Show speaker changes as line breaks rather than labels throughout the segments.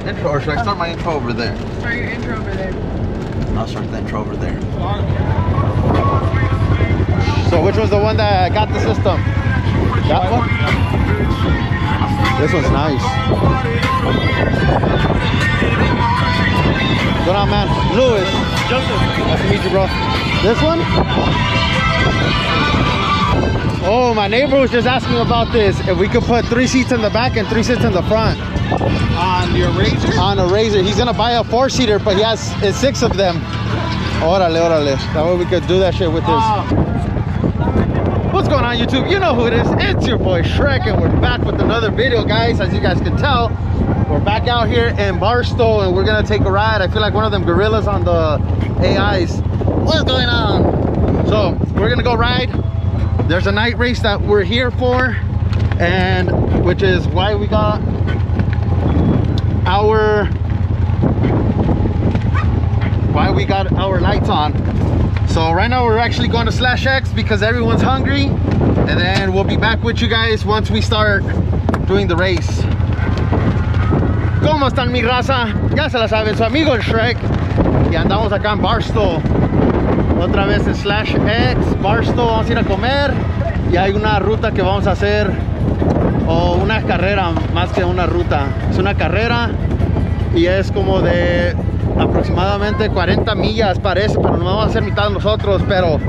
Intro, or should I start my intro over there?
Start your intro over there.
I'll start the intro over there.
So which was the one that got the system? That one? This one's nice. What's going on, man? Louis.
Joseph.
Nice to meet you, bro. This one? Oh, my neighbor was just asking about this. If we could put 3 seats in the back and 3 seats in the front.
On your Razor?
On a Razor. He's gonna buy a 4-seater, but he has 6 of them. Orale, orale. That way we could do that shit with this. What's going on, YouTube? You know who it is. It's your boy Shrek, and we're back with another video, guys. As you guys can tell, we're back out here in Barstow, and we're gonna take a ride. I feel like one of them gorillas on the AIs. What's going on? So we're gonna go ride. There's a night race that we're here for, and which is why we got our lights on. So right now we're actually going to /X because everyone's hungry, and then we'll be back with you guys once we start doing the race. ¿Cómo están, mi raza? Ya se la saben, su amigo el Shrek, y andamos acá en Barstow. Otra vez en /X, Barstow. Vamos a ir a comer y hay una ruta que vamos a hacer, o una carrera más que una ruta. Es una carrera y es como de aproximadamente 40 millas parece, pero no vamos a hacer mitad nosotros, pero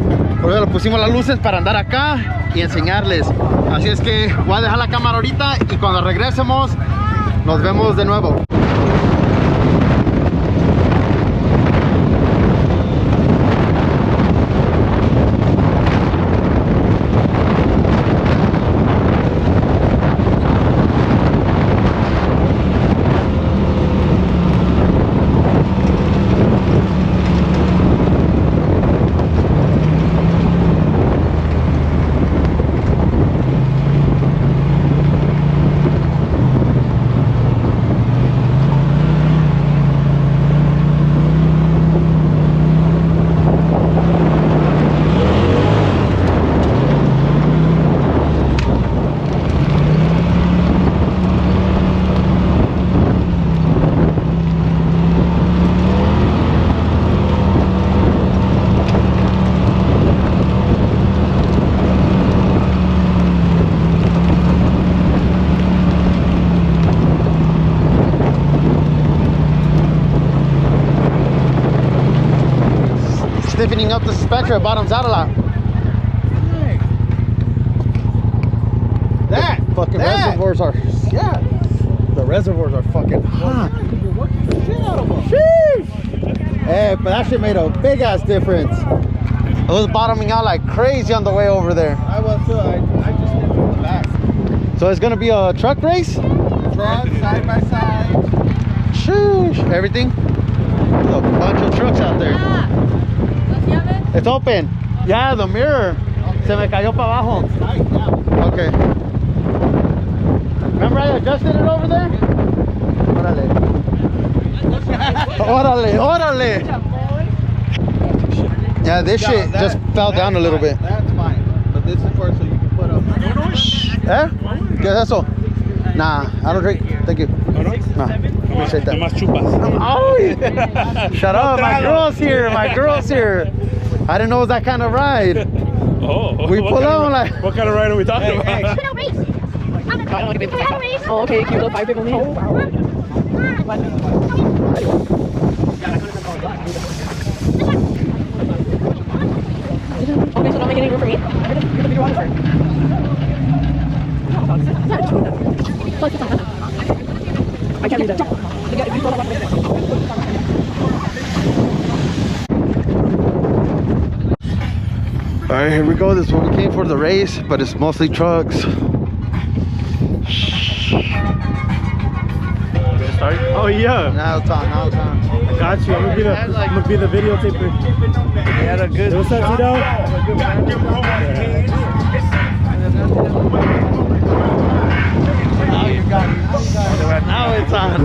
por eso le pusimos las luces para andar acá y enseñarles. Así es que voy a dejar la cámara ahorita y cuando regresemos nos vemos de nuevo. Stiffening up the spectra, bottoms out a lot.
That
Fucking reservoirs are, yeah. The reservoirs are fucking hot.
You're working the shit out of them.
Sheesh. Hey, but that shit made a big ass difference. It was bottoming out like crazy on the way over there.
I was too. I just did it in the back.
So it's gonna be a truck race?
Truck, side by side.
Sheesh. Everything? There's a bunch of trucks out there. It's open. Yeah, the mirror. Se me cayó para abajo. Okay. Remember I adjusted it over there? Órale. Órale, órale. Yeah, this shit just fell down a little bit.
That's fine. But this is for so you can put up.
Eh? ¿Qué es eso? Nah, I don't drink. Thank you. Nah, appreciate that. Oh, shut up. My girl's here. My girl's here. I didn't know it was that kind of ride.
Oh,
We pull on like.
what kind of ride are we talking about?
Oh, okay, cute little 5 people me. Okay, so don't make any room for me. I can't do that.
All right, here we go. This is what we came for, the race, but it's mostly trucks.
Oh yeah.
Now it's on. Now it's on.
I got you. I'm gonna be the videotaper.
He had a good
What's up, Tito?
Now you got it. Now it's on.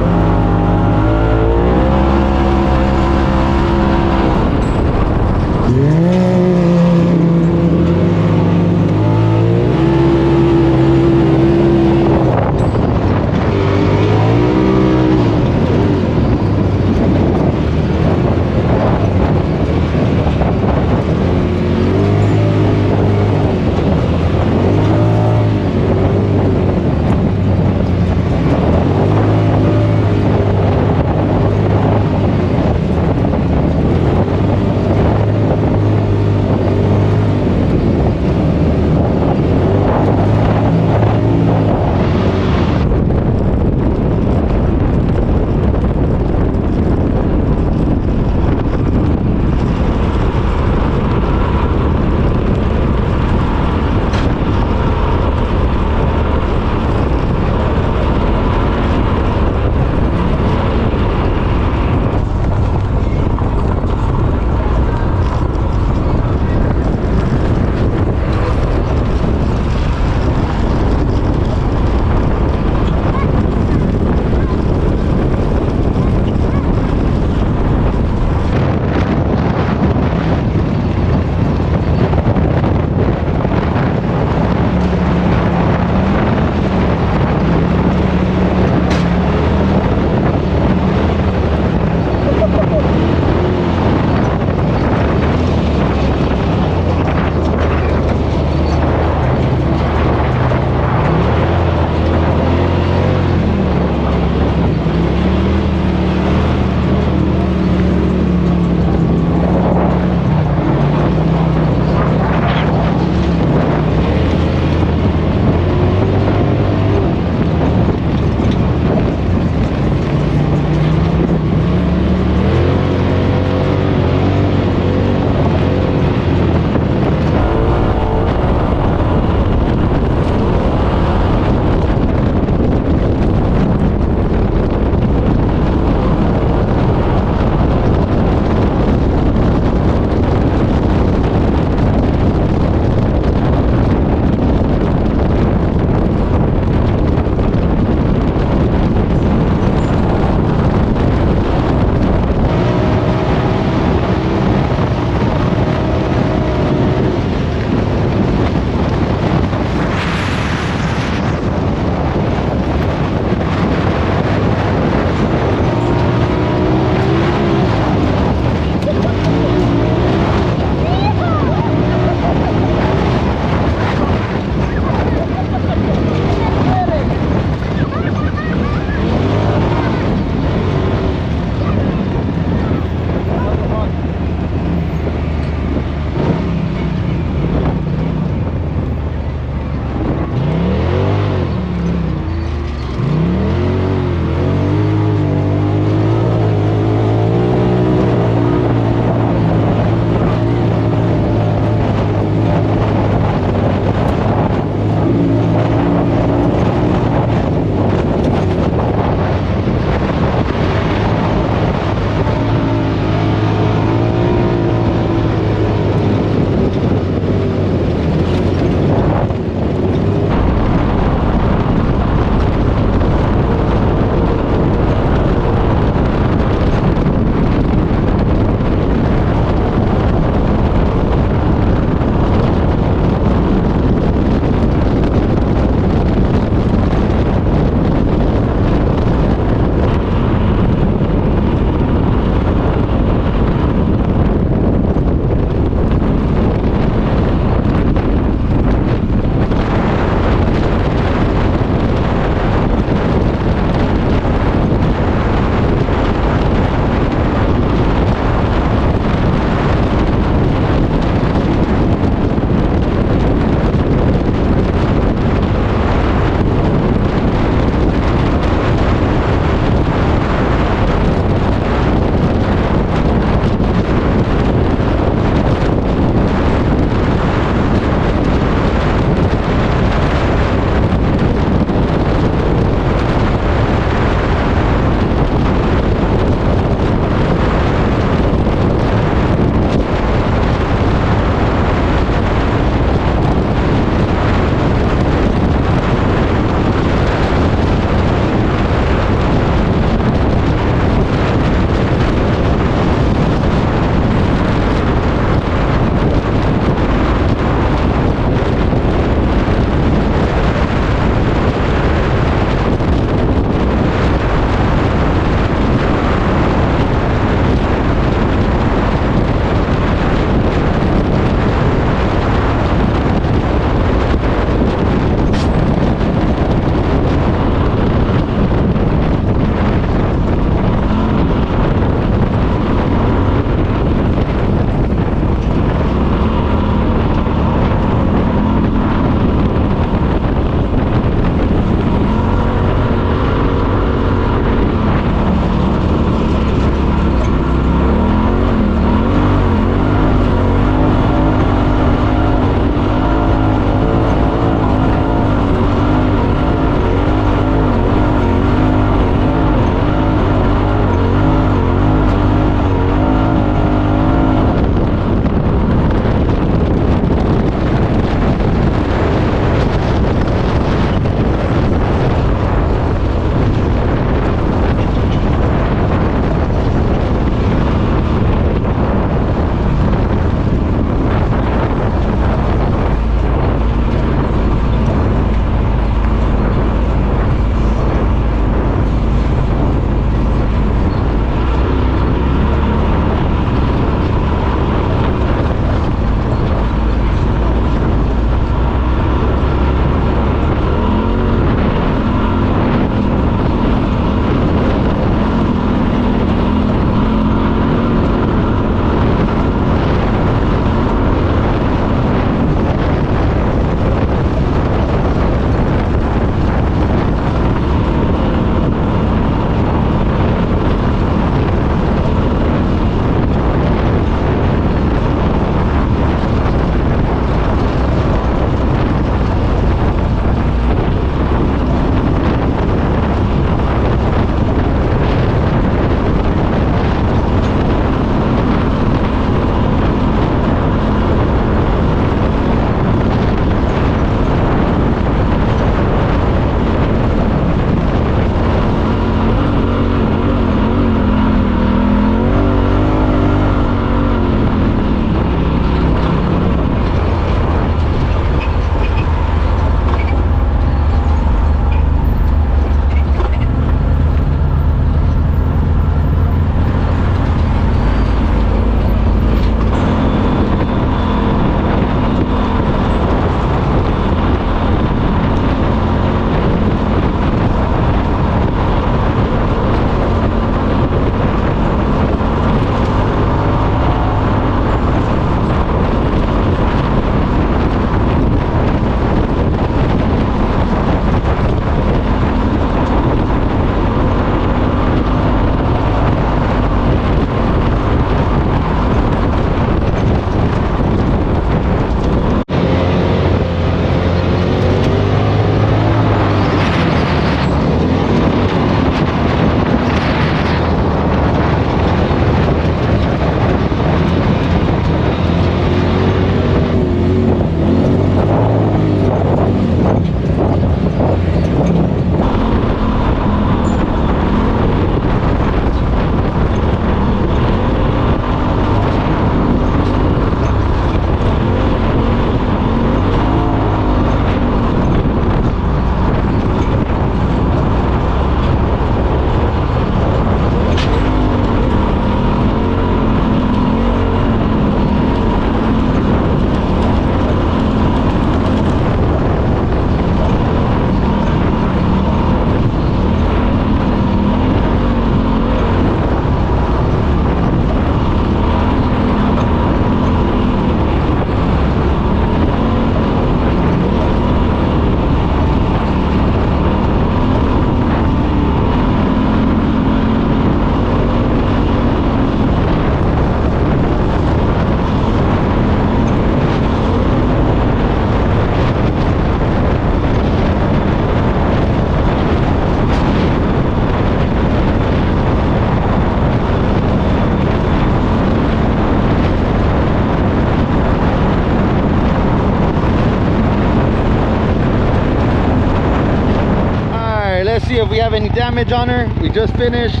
have any damage on her. We just finished,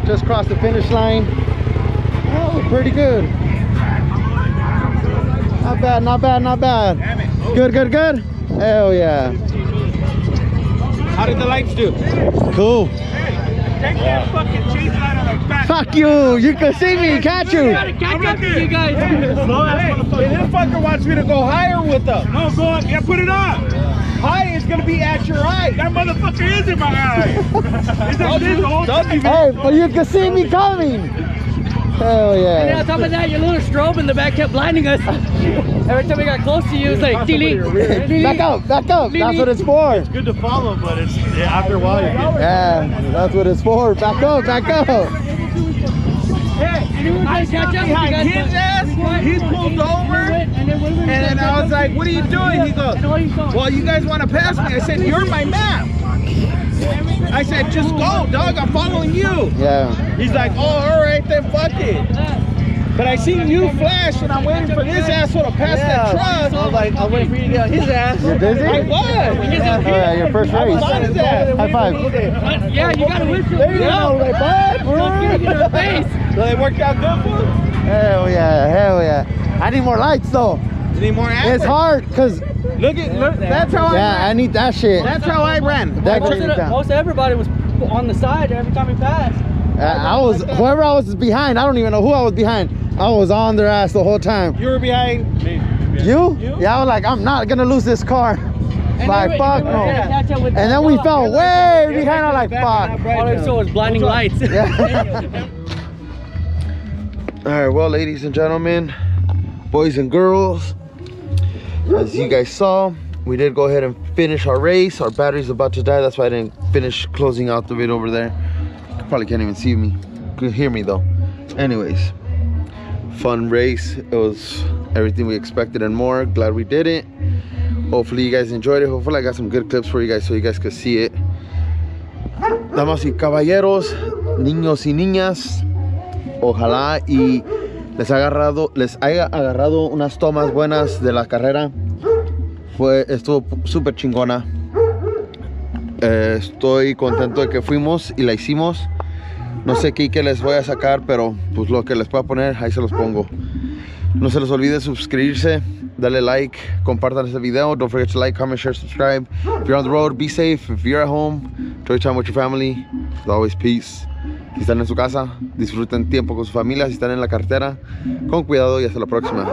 just crossed the finish line. Oh, pretty good. Not bad, not bad, not bad. Good, good, good. Hell yeah.
How did the lights do?
Cool.
Take that fucking cheese light on the back.
Fuck you. You can see me, can't you?
Catch up to you guys.
Hey, this fucker wants me to go higher with them.
No, go on. Yeah, put it on.
High is gonna be at your eye.
That motherfucker is in my eye. It's like this the whole time.
Hey, but you can see me coming. Hell
And
yeah.
on top of that, your little strobe in the back kept blinding us. Every time we got close to you, it's like, delete.
Back up, back up. That's what it's for.
Good to follow, but it's after a while you get
Yeah, that's what it's for. Back up, back up.
I catch up with you
Behind
guys.
his ass, he pulled over, and then I was like, what are you doing? He goes, well, you guys want to pass me? I said, you're my map. I said, just go, dog, I'm following you.
Yeah.
He's like, oh, all right, then fuck it. But I seen you flash, and I'm waiting for this asshole to pass that truck.
I was like, I'm waiting for you to get on his ass. You're busy?
I was.
Oh, yeah, your first
I
race.
was on his ass.
High five.
Yeah, you got to whistle.
There you go, like, bud.
Get in her face.
So they worked out good for him?
Hell yeah, hell yeah. I need more lights though.
You need more action?
It's hard because,
Look, that's how I
yeah, I
ran.
need that shit.
That's how I ran.
That
Most
shit
of,
down.
most everybody was on the side every time we passed.
I was, whoever I was behind, I don't even know who I was behind. I was on their ass the whole time.
You were behind me.
You? Yeah, I was like, I'm not gonna lose this car. Like, fuck no. And then we fell way behind. I'm like, fuck.
All I saw was blinding lights.
All right, well, ladies and gentlemen, boys and girls, as you guys saw, we did go ahead and finish our race. Our battery's about to die. That's why I didn't finish closing out the vid over there. You probably can't even see me. Could hear me though. Anyways, fun race. It was everything we expected and more. Glad we did it. Hopefully you guys enjoyed it. Hopefully I got some good clips for you guys so you guys could see it. Damas y caballeros, niños y niñas, ojalá y les haya agarrado unas tomas buenas de la carrera. Estuvo súper chingona. Estoy contento de que fuimos y la hicimos. No sé qué les voy a sacar, pero pues lo que les pueda poner, ahí se los pongo. No se les olvide suscribirse, darle like, compartan este video. Don't forget to like, comment, share, subscribe. If you're on the road, be safe. If you're at home, enjoy time with your family. As always, peace. Si están en su casa, disfruten tiempo con su familia. Si están en la carretera, con cuidado y hasta la próxima.